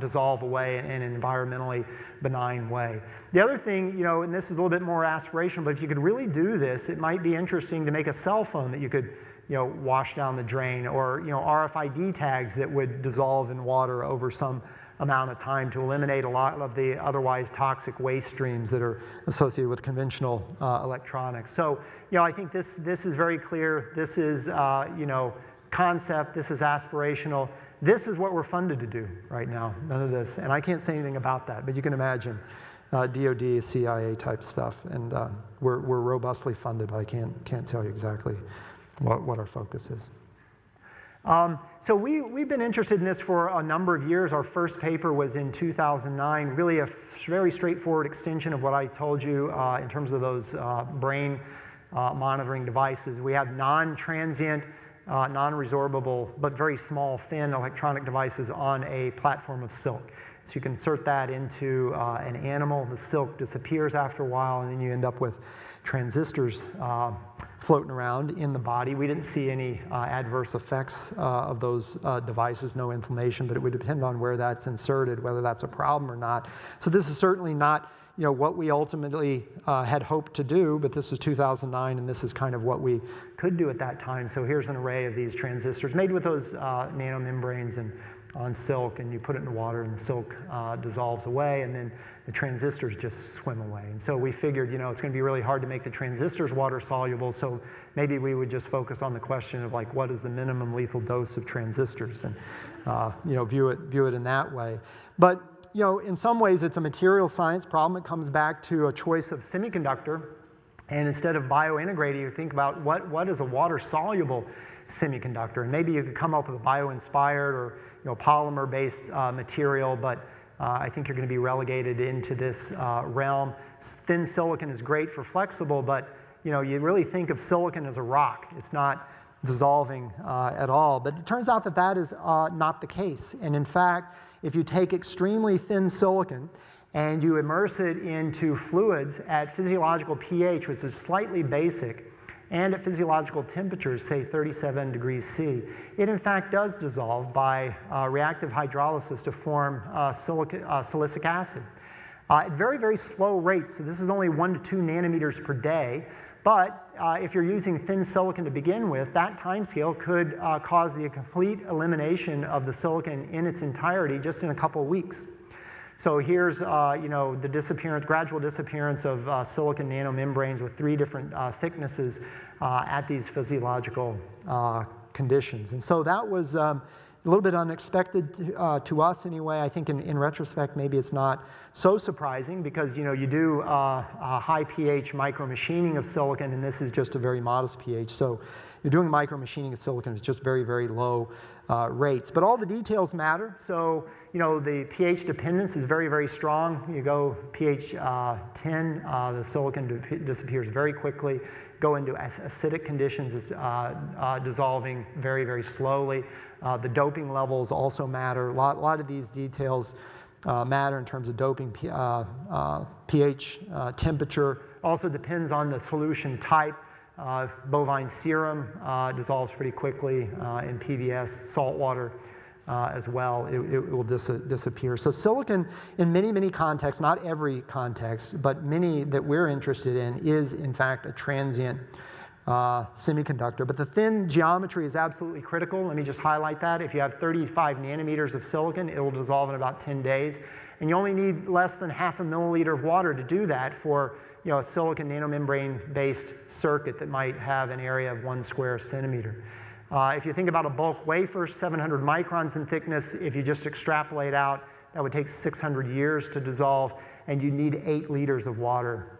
dissolve away in an environmentally benign way. The other thing, you know, and this is a little bit more aspirational, but if you could really do this, it might be interesting to make a cell phone that you could, you know, wash down the drain, or, you know, RFID tags that would dissolve in water over some amount of time to eliminate a lot of the otherwise toxic waste streams that are associated with conventional electronics. So, you know, I think this is very clear. This is, you know, concept. This is aspirational. This is what we're funded to do right now. None of this, and I can't say anything about that, but you can imagine DoD, CIA type stuff, and we're robustly funded, but I can't tell you exactly what our focus is. So we've been interested in this for a number of years. Our first paper was in 2009, really a very straightforward extension of what I told you in terms of those brain monitoring devices. We have non-transient, non-resorbable, but very small, thin electronic devices on a platform of silk. So you can insert that into an animal, the silk disappears after a while, and then you end up with transistors floating around in the body. We didn't see any adverse effects of those devices, no inflammation, but it would depend on where that's inserted, whether that's a problem or not. So this is certainly not, you know, what we ultimately had hoped to do, but this was 2009, and this is kind of what we could do at that time. So here's an array of these transistors made with those nanomembranes and on silk, and you put it in the water, and the silk dissolves away, and then the transistors just swim away. And so we figured, you know, it's going to be really hard to make the transistors water soluble, so maybe we would just focus on the question of, like, what is the minimum lethal dose of transistors, and you know, view it in that way. But you know, in some ways, it's a material science problem. It comes back to a choice of semiconductor, and instead of biointegrating, you think about what is a water-soluble semiconductor, and maybe you could come up with a bio-inspired or, you know, polymer-based material, but I think you're going to be relegated into this realm. Thin silicon is great for flexible, but you know, you really think of silicon as a rock. It's not dissolving at all. But it turns out that that is not the case. And in fact, if you take extremely thin silicon and you immerse it into fluids at physiological pH, which is slightly basic, and at physiological temperatures, say 37 degrees C, it in fact does dissolve by reactive hydrolysis to form silicic acid at very, very slow rates. So this is only 1 to 2 nanometers per day. But if you're using thin silicon to begin with, that timescale could cause the complete elimination of the silicon in its entirety just in a couple of weeks. So here's you know, the disappearance, gradual disappearance of silicon nanomembranes with 3 different thicknesses at these physiological conditions. And so that was a little bit unexpected to us anyway. I think in retrospect, maybe it's not so surprising because, you know, you do high pH micromachining of silicon, and this is just a very modest pH. So you're doing micromachining of silicon at just very, very low rates. But all the details matter. So, you know, the pH dependence is very, very strong. You go pH 10, the silicon disappears very quickly. Go into acidic conditions, it's dissolving very, very slowly. The doping levels also matter. A lot of these details matter in terms of doping, pH, temperature. Also depends on the solution type. Bovine serum dissolves pretty quickly in PBS, salt water as well, it will disappear. So silicon in many, many contexts, not every context, but many that we're interested in is in fact a transient semiconductor. But the thin geometry is absolutely critical. Let me just highlight that. If you have 35 nanometers of silicon, it will dissolve in about 10 days. And you only need less than half a milliliter of water to do that for, you know, a silicon nanomembrane-based circuit that might have an area of 1 square centimeter. If you think about a bulk wafer, 700 microns in thickness, if you just extrapolate out, that would take 600 years to dissolve, and you need 8 liters of water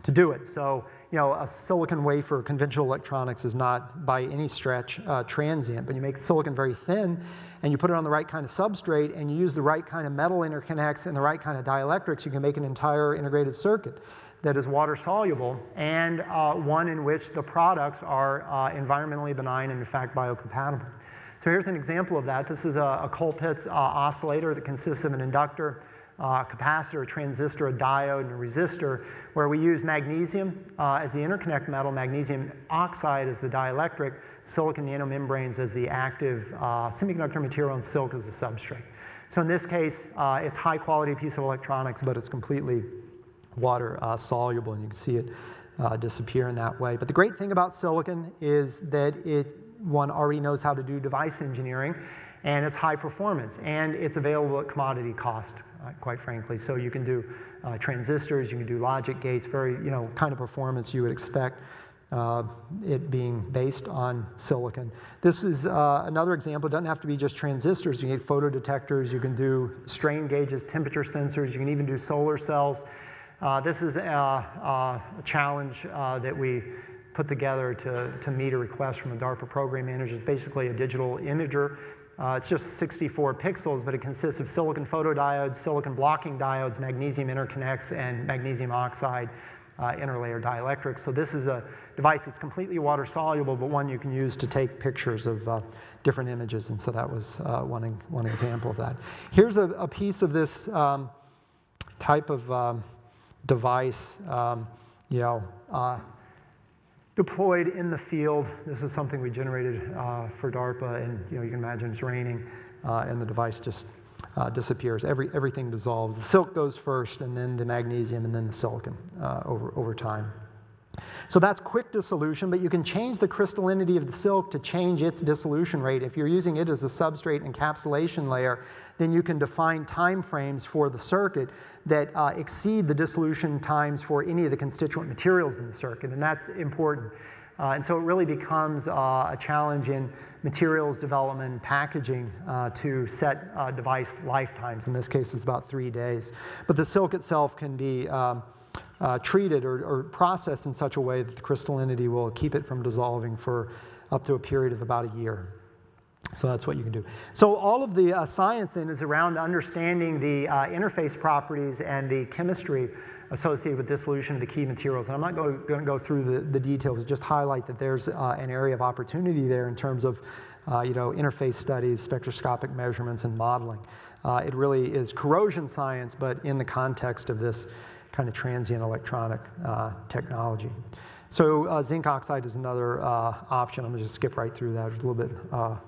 to do it. So, you know, a silicon wafer, conventional electronics, is not by any stretch transient, but you make silicon very thin, and you put it on the right kind of substrate, and you use the right kind of metal interconnects and the right kind of dielectrics, you can make an entire integrated circuit that is water soluble, and one in which the products are environmentally benign and in fact biocompatible. So here's an example of that. This is a Colpitts oscillator that consists of an inductor, a capacitor, a transistor, a diode, and a resistor, where we use magnesium as the interconnect metal, magnesium oxide as the dielectric, silicon nanomembranes as the active semiconductor material, and silk as the substrate. So in this case, it's high quality piece of electronics, but it's completely water soluble, and you can see it disappear in that way. But the great thing about silicon is that one already knows how to do device engineering, and it's high performance, and it's available at commodity cost, quite frankly. So you can do transistors, you can do logic gates, very, kind of performance you would expect, it being based on silicon. This is another example. It doesn't have to be just transistors. You can get photodetectors, you can do strain gauges, temperature sensors, you can even do solar cells. This is a challenge that we put together to meet a request from a DARPA program manager. It's basically a digital imager. It's just 64 pixels, but it consists of silicon photodiodes, silicon blocking diodes, magnesium interconnects, and magnesium oxide interlayer dielectrics. So this is a device that's completely water soluble, but one you can use to take pictures of different images. And so that was one example of that. Here's a piece of this type of device, deployed in the field. This is something we generated for DARPA, and you can imagine it's raining, and the device just disappears. Everything dissolves. The silk goes first, and then the magnesium, and then the silicon over time. So that's quick dissolution, but you can change the crystallinity of the silk to change its dissolution rate. If you're using it as a substrate encapsulation layer, then you can define time frames for the circuit that exceed the dissolution times for any of the constituent materials in the circuit, and that's important. And so it really becomes a challenge in materials development and packaging to set device lifetimes. In this case, it's about 3 days. But the silk itself can be treated or processed in such a way that the crystallinity will keep it from dissolving for up to a period of about a year. So that's what you can do. So all of the science then is around understanding the interface properties and the chemistry associated with dissolution of the key materials. And I'm not going to go through the details, just highlight that there's an area of opportunity there in terms of interface studies, spectroscopic measurements, and modeling. It really is corrosion science, but in the context of this kind of transient electronic technology. So zinc oxide is another option. I'm going to just skip right through that. It's a little bit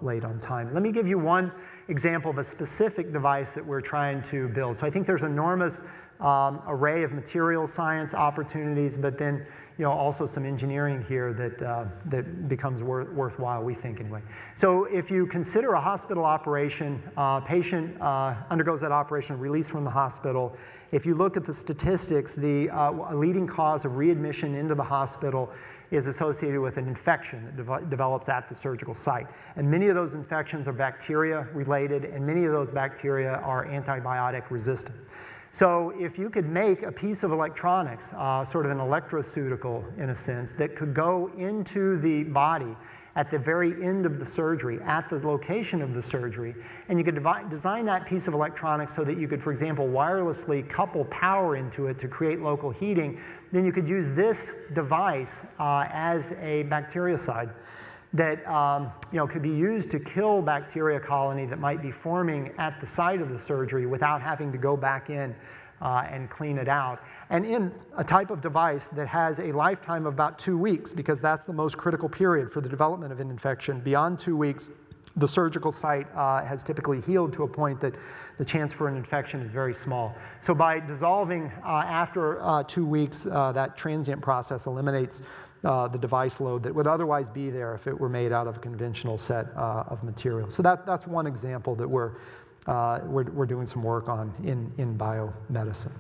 late on time. Let me give you one example of a specific device that we're trying to build. So I think there's enormous array of material science opportunities, but then also some engineering here that becomes worthwhile, we think anyway. So if you consider a hospital operation, patient undergoes that operation, released from the hospital. If you look at the statistics, the leading cause of readmission into the hospital is associated with an infection that develops at the surgical site. And many of those infections are bacteria related, and many of those bacteria are antibiotic resistant. So if you could make a piece of electronics, sort of an electroceutical in a sense, that could go into the body at the very end of the surgery, at the location of the surgery, and you could design that piece of electronics so that you could, for example, wirelessly couple power into it to create local heating, then you could use this device as a bactericide that could be used to kill bacteria colony that might be forming at the site of the surgery without having to go back in and clean it out. And in a type of device that has a lifetime of about 2 weeks, because that's the most critical period for the development of an infection. Beyond 2 weeks, the surgical site has typically healed to a point that the chance for an infection is very small. So by dissolving after 2 weeks, that transient process eliminates the device load that would otherwise be there if it were made out of a conventional set of materials. So that's one example that we're doing some work on in biomedicine.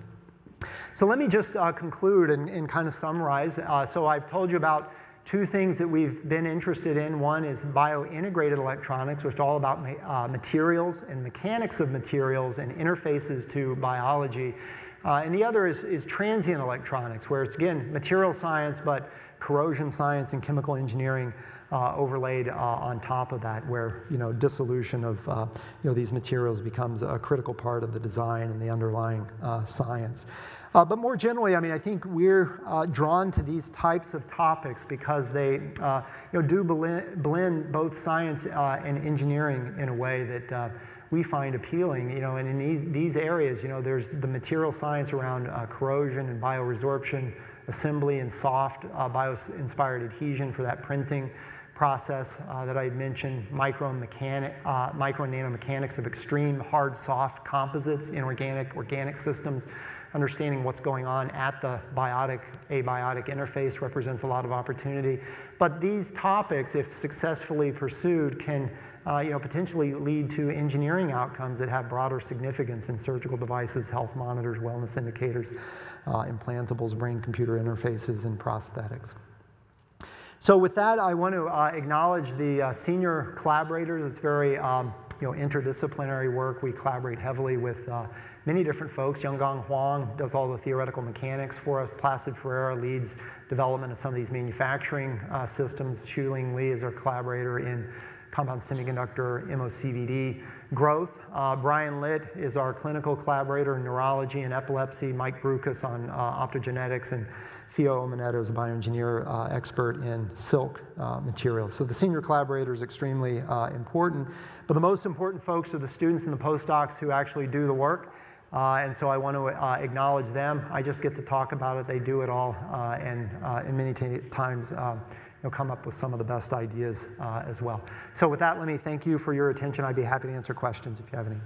So let me just conclude and kind of summarize. So I've told you about 2 things that we've been interested in. One is biointegrated electronics, which is all about materials and mechanics of materials and interfaces to biology. And the other is transient electronics, where it's, again, material science, but corrosion science and chemical engineering overlaid on top of that, where dissolution of these materials becomes a critical part of the design and the underlying science. But more generally, I think we're drawn to these types of topics because they do blend both science and engineering in a way that we find appealing, and in these areas, there's the material science around corrosion and bioresorption, assembly and soft bio-inspired adhesion for that printing process that I mentioned, micro and nanomechanics of extreme hard, soft composites in organic systems. Understanding what's going on at the biotic-abiotic interface represents a lot of opportunity. But these topics, if successfully pursued, can potentially lead to engineering outcomes that have broader significance in surgical devices, health monitors, wellness indicators, implantables, brain-computer interfaces, and prosthetics. So with that, I want to acknowledge the senior collaborators. It's very interdisciplinary work. We collaborate heavily with many different folks. Yonggang Huang does all the theoretical mechanics for us. Placid Ferreira leads development of some of these manufacturing systems. Shuling Li is our collaborator in compound semiconductor MOCVD growth. Brian Litt is our clinical collaborator in neurology and epilepsy. Mike Brukas on optogenetics, and Theo Omanetto is a bioengineer expert in silk materials. So the senior collaborator is extremely important, but the most important folks are the students and the postdocs who actually do the work. And so I want to acknowledge them. I just get to talk about it. They do it all, and many times come up with some of the best ideas as well. So with that, let me thank you for your attention. I'd be happy to answer questions if you have any.